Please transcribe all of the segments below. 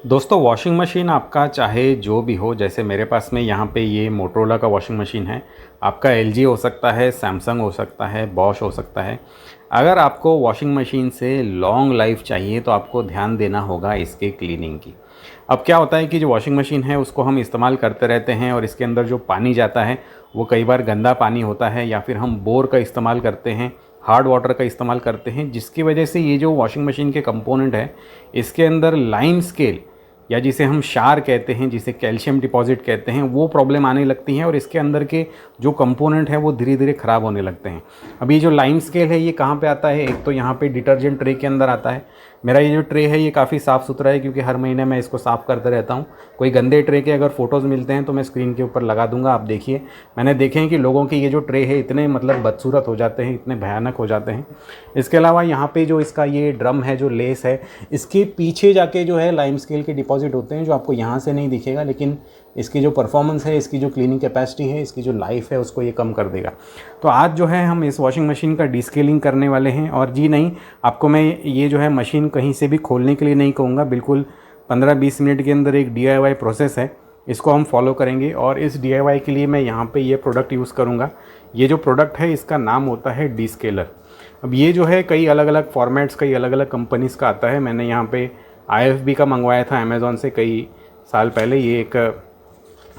दोस्तों washing machine आपका चाहे जो भी हो, जैसे मेरे पास में यहाँ पे ये मोटरोला का वॉशिंग मशीन है। आपका एलजी हो सकता है, सैमसंग हो सकता है, बॉश हो सकता है। अगर आपको वॉशिंग मशीन से लॉन्ग लाइफ चाहिए तो आपको ध्यान देना होगा इसके क्लीनिंग की। अब क्या होता है कि जो वॉशिंग मशीन है उसको हम इस्तेमाल करते रहते हैं और इसके अंदर जो पानी जाता है वो कई बार गंदा पानी होता है, या फिर हम बोर का इस्तेमाल करते हैं, हार्ड वाटर का इस्तेमाल करते हैं, जिसकी वजह से ये जो वॉशिंग मशीन के कंपोनेंट है इसके अंदर लाइम स्केल या जिसे हम क्षार कहते हैं, जिसे कैल्शियम डिपॉजिट कहते हैं, वो प्रॉब्लम आने लगती हैं और इसके अंदर के जो कंपोनेंट है वो धीरे धीरे ख़राब होने लगते हैं। अभी जो लाइम स्केल है ये कहाँ पे आता है? एक तो यहाँ पे डिटर्जेंट ट्रे के अंदर आता है। मेरा ये जो ट्रे है ये काफ़ी साफ़ सुथरा है क्योंकि हर महीने मैं इसको साफ़ करते रहता हूँ। कोई गंदे ट्रे के अगर फ़ोटोज़ मिलते हैं तो मैं स्क्रीन के ऊपर लगा दूंगा, आप देखिए। मैंने देखे हैं कि लोगों के ये जो ट्रे है इतने बदसूरत हो जाते हैं, इतने भयानक हो जाते हैं। इसके अलावा यहाँ पे जो इसका ये ड्रम है, जो लेस है, इसके पीछे जाके जो है लाइम स्केल के डिपॉजिट होते हैं, जो आपको यहाँ से नहीं दिखेगा, लेकिन इसकी जो परफॉर्मेंस है, इसकी जो क्लीनिंग कैपेसिटी है, इसकी जो लाइफ है, उसको ये कम कर देगा। तो आज जो है हम इस वॉशिंग मशीन का डीस्केलिंग करने वाले हैं। और जी नहीं, आपको मैं ये जो है मशीन कहीं से भी खोलने के लिए नहीं कहूँगा। बिल्कुल 15-20 मिनट के अंदर एक DIY प्रोसेस है, इसको हम फॉलो करेंगे। और इस DIY के लिए मैं यहाँ पे ये प्रोडक्ट यूज़ करूँगा। ये जो प्रोडक्ट है इसका नाम होता है डीस्केलर। अब ये जो है कई अलग अलग फॉर्मेट्स, कई अलग अलग कंपनीज़ का आता है। मैंने यहाँ पे IFB का मंगवाया था अमेज़ॉन से कई साल पहले। ये एक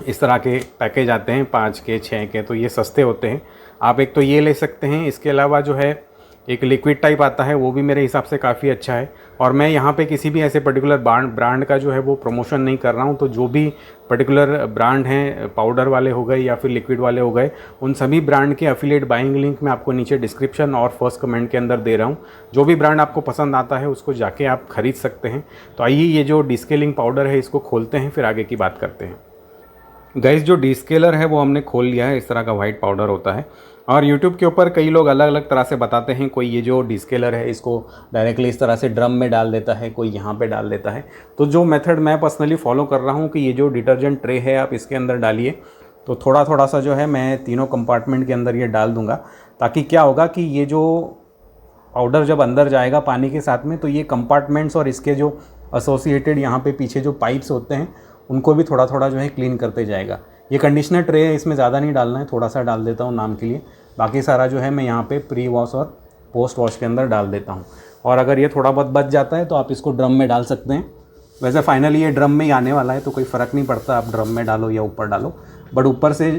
इस तरह के पैकेज आते हैं 5 के 6 के, तो ये सस्ते होते हैं। आप एक तो ये ले सकते हैं। इसके अलावा जो है एक लिक्विड टाइप आता है, वो भी मेरे हिसाब से काफ़ी अच्छा है। और मैं यहाँ पे किसी भी ऐसे पर्टिकुलर ब्रांड का जो है वो प्रमोशन नहीं कर रहा हूँ। तो जो भी पर्टिकुलर ब्रांड हैं, पाउडर वाले हो गए या फिर लिक्विड वाले हो गए, उन सभी ब्रांड के एफिलिएट बाइंग लिंक मैं आपको नीचे डिस्क्रिप्शन और फर्स्ट कमेंट के अंदर दे रहा हूँ। जो भी ब्रांड आपको पसंद आता है उसको जाके आप खरीद सकते हैं। तो आइए ये जो डिस्केलिंग पाउडर है इसको खोलते हैं, फिर आगे की बात करते हैं। गाइस, जो डीस्केलर है वो हमने खोल लिया है। इस तरह का वाइट पाउडर होता है और यूट्यूब के ऊपर कई लोग अलग अलग तरह से बताते हैं। कोई ये जो डीस्केलर है इसको डायरेक्टली इस तरह से ड्रम में डाल देता है, कोई यहाँ पे डाल देता है। तो जो मेथड मैं पर्सनली फॉलो कर रहा हूँ कि ये जो डिटर्जेंट ट्रे है आप इसके अंदर डालिए। तो थोड़ा थोड़ा सा जो है मैं तीनों कंपार्टमेंट के अंदर ये डाल दूँगा, ताकि क्या होगा कि ये जो पाउडर जब अंदर जाएगा पानी के साथ में, तो ये कंपार्टमेंट्स और इसके जो एसोसिएटेड यहाँ पे पीछे जो पाइप्स होते हैं उनको भी थोड़ा थोड़ा जो है क्लीन करते जाएगा। ये कंडीशनर ट्रे है, इसमें ज़्यादा नहीं डालना है, थोड़ा सा डाल देता हूँ नाम के लिए। बाकी सारा जो है मैं यहाँ पे प्री वॉश और पोस्ट वॉश के अंदर डाल देता हूँ। और अगर ये थोड़ा बहुत बच जाता है तो आप इसको ड्रम में डाल सकते हैं। वैसे फाइनली ये ड्रम में ही आने वाला है तो कोई फ़र्क नहीं पड़ता आप ड्रम में डालो या ऊपर डालो, बट ऊपर से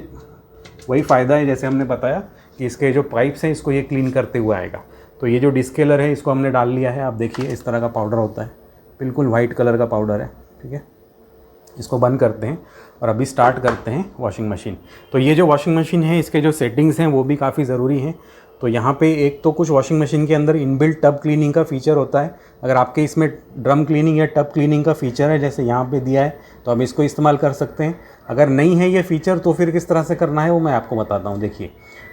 वही फ़ायदा है जैसे हमने बताया कि इसके जो पाइप्स हैं इसको ये क्लीन करते हुए आएगा। तो ये जो डिस्केलर है इसको हमने डाल लिया है। आप देखिए इस तरह का पाउडर होता है, बिल्कुल वाइट कलर का पाउडर है। ठीक है, इसको बंद करते हैं और अभी स्टार्ट करते हैं वॉशिंग मशीन। तो ये जो वॉशिंग मशीन है इसके जो सेटिंग्स हैं वो भी काफ़ी ज़रूरी हैं। तो यहाँ पे एक तो कुछ वॉशिंग मशीन के अंदर इनबिल्ट टब क्लीनिंग का फ़ीचर होता है। अगर आपके इसमें ड्रम क्लीनिंग या टब क्लीनिंग का फ़ीचर है, जैसे यहाँ पे दिया है, तो आप इसको इस्तेमाल कर सकते हैं। अगर नहीं है ये फ़ीचर तो फिर किस तरह से करना है वो मैं आपको बताता हूँ। देखिए,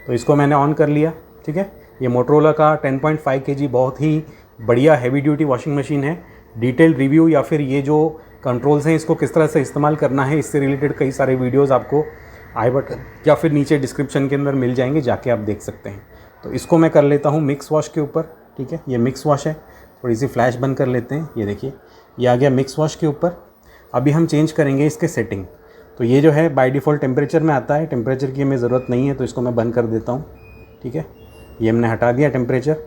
तो इसको मैंने ऑन कर लिया। ठीक है, ये मोटरोला का 10.5 kg बहुत ही बढ़िया हैवी ड्यूटी वॉशिंग मशीन है। डिटेल रिव्यू या फिर ये जो कंट्रोल्स हैं इसको किस तरह से इस्तेमाल करना है, इससे रिलेटेड कई सारे वीडियोस आपको आई बटन या फिर नीचे डिस्क्रिप्शन के अंदर मिल जाएंगे, जाके आप देख सकते हैं। तो इसको मैं कर लेता हूँ मिक्स वॉश के ऊपर। ठीक है, ये मिक्स वॉश है। थोड़ी सी फ्लैश बंद कर लेते हैं। ये देखिए, ये आ गया मिक्स वॉश के ऊपर। अभी हम चेंज करेंगे इसके सेटिंग। तो ये जो है बाय डिफ़ॉल्ट टेम्परेचर में आता है, टेम्परेचर की हमें ज़रूरत नहीं है, तो इसको मैं बंद कर देता हूँ। ठीक है, ये हमने हटा दिया टेम्परेचर।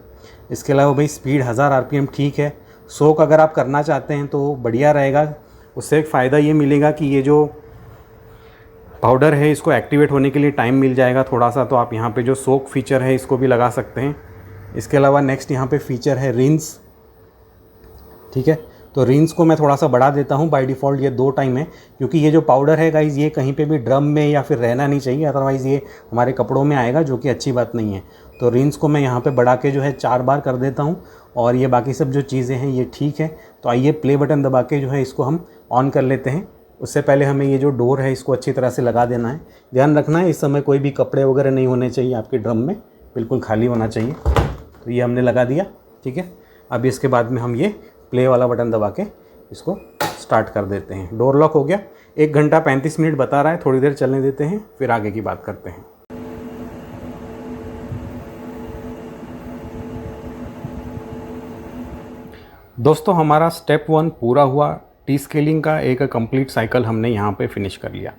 इसके अलावा भाई स्पीड 1000 RPM ठीक है। सोक अगर आप करना चाहते हैं तो बढ़िया रहेगा। उससे एक फ़ायदा ये मिलेगा कि ये जो पाउडर है इसको एक्टिवेट होने के लिए टाइम मिल जाएगा थोड़ा सा। तो आप यहाँ पे जो सोक फीचर है इसको भी लगा सकते हैं। इसके अलावा नेक्स्ट यहाँ पे फीचर है रिंस। ठीक है, तो रिंस को मैं थोड़ा सा बढ़ा देता हूँ। बाय डिफ़ॉल्ट ये 2 टाइम है, क्योंकि ये जो पाउडर है गाइज़ ये कहीं पे भी ड्रम में या फिर रहना नहीं चाहिए, अदरवाइज़ ये हमारे कपड़ों में आएगा, जो कि अच्छी बात नहीं है। तो रिंस को मैं यहाँ पे बढ़ा के जो है 4 बार कर देता हूँ। और ये बाकी सब जो चीज़ें हैं ये ठीक है। तो आइए प्ले बटन दबा के जो है इसको हम ऑन कर लेते हैं। उससे पहले हमें ये जो डोर है इसको अच्छी तरह से लगा देना है। ध्यान रखना है इस समय कोई भी कपड़े वगैरह नहीं होने चाहिए आपके ड्रम में, बिल्कुल खाली होना चाहिए। तो ये हमने लगा दिया। ठीक है, अब इसके बाद में हम ये प्ले वाला बटन दबा के इसको स्टार्ट कर देते हैं। डोर लॉक हो गया। 1 घंटा 35 मिनट बता रहा है, थोड़ी देर चलने देते हैं, फिर आगे की बात करते हैं। दोस्तों हमारा स्टेप 1 पूरा हुआ। टी स्केलिंग का एक कंप्लीट साइकिल हमने यहाँ पे फिनिश कर लिया।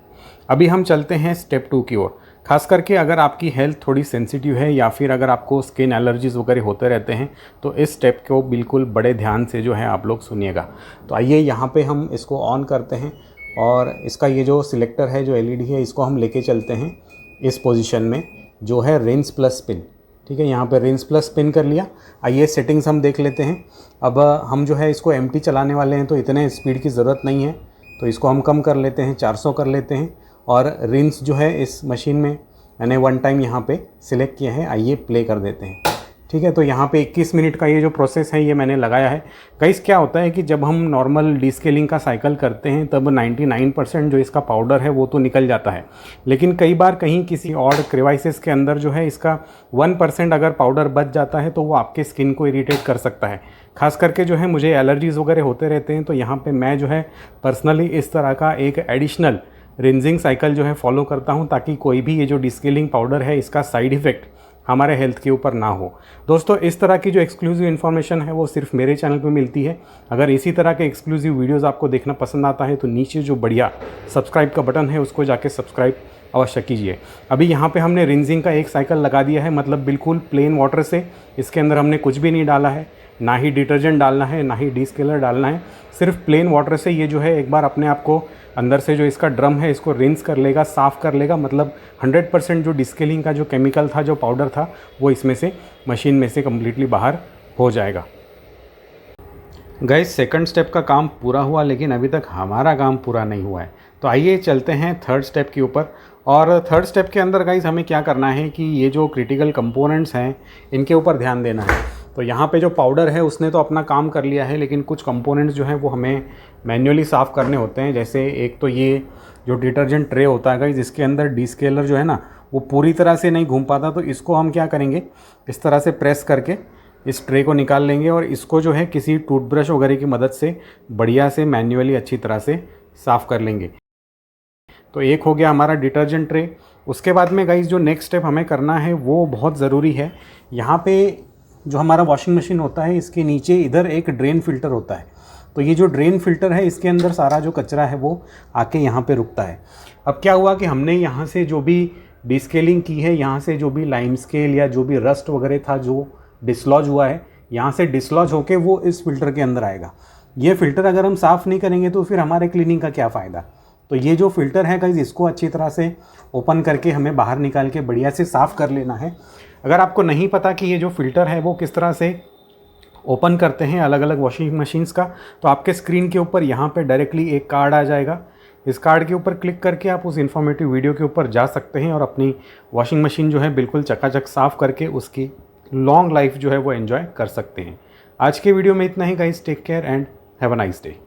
अभी हम चलते हैं स्टेप 2 की ओर। खास करके अगर आपकी हेल्थ थोड़ी सेंसिटिव है या फिर अगर आपको स्किन एलर्जीज़ वगैरह होते रहते हैं तो इस स्टेप को बिल्कुल बड़े ध्यान से जो है आप लोग सुनिएगा। तो आइए यहाँ पे हम इसको ऑन करते हैं और इसका ये जो सिलेक्टर है, जो एलईडी है, इसको हम लेके चलते हैं इस पोजीशन में जो है रिंस प्लस स्पिन। ठीक है, यहाँ पे रिंस प्लस स्पिन कर लिया। आइए सेटिंग्स हम देख लेते हैं। अब हम जो है इसको एम्प्टी चलाने वाले हैं तो इतने स्पीड की ज़रूरत नहीं है, तो इसको हम कम कर लेते हैं, 400 कर लेते हैं। और रिंस जो है इस मशीन में मैंने 1 टाइम यहाँ पे सिलेक्ट किया है। आइए प्ले कर देते हैं। ठीक है, तो यहाँ पे 21 मिनट का ये जो प्रोसेस है ये मैंने लगाया है। गाइस क्या होता है कि जब हम नॉर्मल डीस्केलिंग का साइकिल करते हैं तब 99% जो इसका पाउडर है वो तो निकल जाता है, लेकिन कई बार कहीं किसी और क्रिवाइसेस के अंदर जो है इसका 1% अगर पाउडर बच जाता है तो वो आपके स्किन को इरिटेट कर सकता है। खास करके जो है मुझे एलर्जीज़ वगैरह होते रहते हैं, तो यहाँ पर मैं जो है पर्सनली इस तरह का एक एडिशनल रिंजिंग साइकिल जो है फॉलो करता हूँ, ताकि कोई भी ये जो डीस्केलिंग पाउडर है इसका साइड इफ़ेक्ट हमारे हेल्थ के ऊपर ना हो। दोस्तों, इस तरह की जो एक्सक्लूसिव इन्फॉर्मेशन है वो सिर्फ मेरे चैनल पे मिलती है। अगर इसी तरह के एक्सक्लूसिव वीडियोस आपको देखना पसंद आता है तो नीचे जो बढ़िया सब्सक्राइब का बटन है उसको जाके सब्सक्राइब अवश्य कीजिए। अभी यहाँ पे हमने रिंजिंग का एक साइकिल लगा दिया है, मतलब बिल्कुल प्लेन वाटर से। इसके अंदर हमने कुछ भी नहीं डाला है, ना ही डिटर्जेंट डालना है, ना ही डीस्केलर डालना है। सिर्फ प्लेन वाटर से ये जो है एक बार अपने आप को अंदर से जो इसका ड्रम है इसको रिंस कर लेगा, साफ़ कर लेगा। मतलब 100% जो डिस्केलिंग का जो केमिकल था, जो पाउडर था, वो इसमें से मशीन में से कम्प्लीटली बाहर हो जाएगा। गाइस सेकंड स्टेप का काम पूरा हुआ, लेकिन अभी तक हमारा काम पूरा नहीं हुआ है। तो आइए चलते हैं थर्ड स्टेप के ऊपर। और थर्ड स्टेप के अंदर गाइस हमें क्या करना है कि ये जो क्रिटिकल कंपोनेंट्स हैं इनके ऊपर ध्यान देना है। तो यहाँ पे जो पाउडर है उसने तो अपना काम कर लिया है, लेकिन कुछ कंपोनेंट्स जो हैं वो हमें मैन्युअली साफ़ करने होते हैं। जैसे एक तो ये जो डिटर्जेंट ट्रे होता है गाइस, जिसके अंदर डीस्केलर जो है ना वो पूरी तरह से नहीं घूम पाता, तो इसको हम क्या करेंगे, इस तरह से प्रेस करके इस ट्रे को निकाल लेंगे और इसको जो है किसी टूथब्रश वगैरह की मदद से बढ़िया से मैन्युअली अच्छी तरह से साफ़ कर लेंगे। तो एक हो गया हमारा डिटर्जेंट ट्रे। उसके बाद में गाइस जो नेक्स्ट स्टेप हमें करना है वो बहुत ज़रूरी है। यहाँ पे जो हमारा वॉशिंग मशीन होता है इसके नीचे इधर एक ड्रेन फ़िल्टर होता है। तो ये जो ड्रेन फ़िल्टर है इसके अंदर सारा जो कचरा है वो आके यहाँ पे रुकता है। अब क्या हुआ कि हमने यहाँ से जो भी डिस्केलिंग की है, यहाँ से जो भी लाइम स्केल या जो भी रस्ट वगैरह था जो डिसलॉज हुआ है, यहाँ से डिसलॉज होके वो इस फ़िल्टर के अंदर आएगा। ये फ़िल्टर अगर हम साफ़ नहीं करेंगे तो फिर हमारे क्लीनिंग का क्या फ़ायदा। तो ये जो फ़िल्टर है गाइस, इसको अच्छी तरह से ओपन करके हमें बाहर निकाल के बढ़िया से साफ़ कर लेना है। अगर आपको नहीं पता कि ये जो फ़िल्टर है वो किस तरह से ओपन करते हैं अलग अलग वॉशिंग मशीन्स का, तो आपके स्क्रीन के ऊपर यहाँ पे डायरेक्टली एक कार्ड आ जाएगा। इस कार्ड के ऊपर क्लिक करके आप उस इन्फॉर्मेटिव वीडियो के ऊपर जा सकते हैं और अपनी वॉशिंग मशीन जो है बिल्कुल चकाचक साफ़ करके उसकी लॉन्ग लाइफ जो है वो एंजॉय कर सकते हैं। आज के वीडियो में इतना ही guys. Take care and have a nice day.